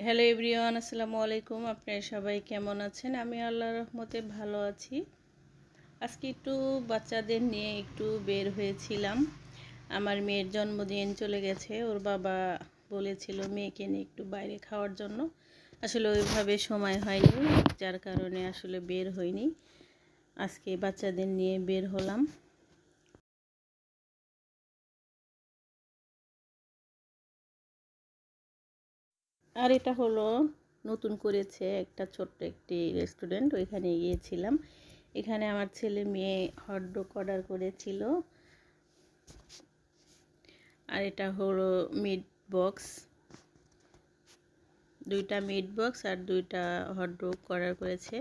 Hello everyone, আসসালামু আলাইকুম। আপনারা সবাই কেমন আছেন? আমি আল্লাহর রহমতে ভালো আছি। আজকে একটু বাচ্চাদের নিয়ে একটু বের হয়েছিলাম। আমার মেয়ের জন্মদিন চলে গেছে, ওর বাবা বলেছিল মেয়েকে নিয়ে একটু বাইরে খাওয়ার জন্য। আসলে ওইভাবে সময় হয়নি, যার কারণে আসলে বের হয়নি। আজকে বাচ্চাদের নিয়ে বের হলাম। আর এটা হলো নতুন করেছে একটা ছোট্ট একটি রেস্টুরেন্ট, ওইখানে গিয়েছিলাম। এখানে আমার ছেলে মেয়ে হটডগ অর্ডার করেছিল। আর এটা হলো মিট বক্স, দুইটা মিট বক্স আর দুইটা হটডগ অর্ডার করেছে।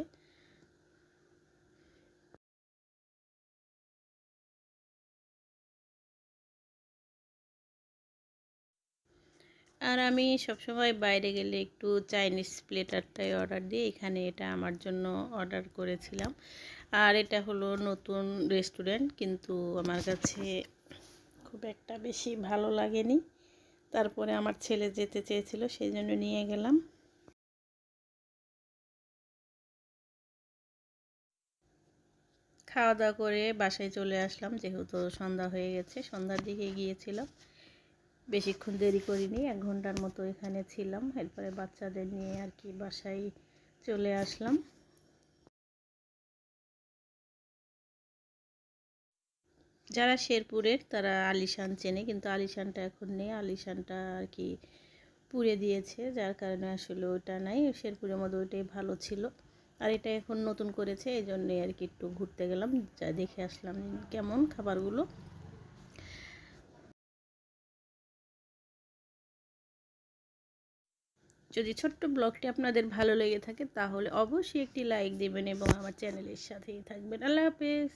আর আমি সবসময় বাইরে গেলে একটু চাইনিজ প্লেটারটাই অর্ডার দিই, এখানে এটা আমার জন্য অর্ডার করেছিলাম। আর এটা হলো নতুন রেস্টুরেন্ট, কিন্তু আমার কাছে খুব একটা বেশি ভালো লাগেনি। তারপরে আমার ছেলে যেতে চেয়েছিল, সেই জন্য নিয়ে গেলাম। খাওয়া দাওয়া করে বাসায় চলে আসলাম, যেহেতু সন্ধ্যা হয়ে গেছে। সন্ধ্যার দিকে গিয়েছিলাম, বেশিক্ষণ দেরি করিনি, 1 ঘন্টার মতো এখানে ছিলাম। এরপরে বাচ্চাদের নিয়ে আর কি বাসায় চলে আসলাম। যারা শেরপুরের তারা আলিশান চেনে, কিন্তু আলিশানটা এখন নেই। আলিশানটা আর কি পুড়ে দিয়েছে, যার কারণে আসলে ওইটা নাই। শেরপুরের মধ্যে ওইটাই ভালো ছিল। আর এটা এখন নতুন করেছে, এই জন্যে আর কি একটু ঘুরতে গেলাম, যা দেখে আসলাম কেমন খাবারগুলো। যদি ছোট্ট ব্লগটি আপনাদের ভালো লেগে থাকে তাহলে অবশ্যই একটি লাইক দেবেন এবং আমার চ্যানেলের সাথেই থাকবেন। আল্লাহ হাফেজ।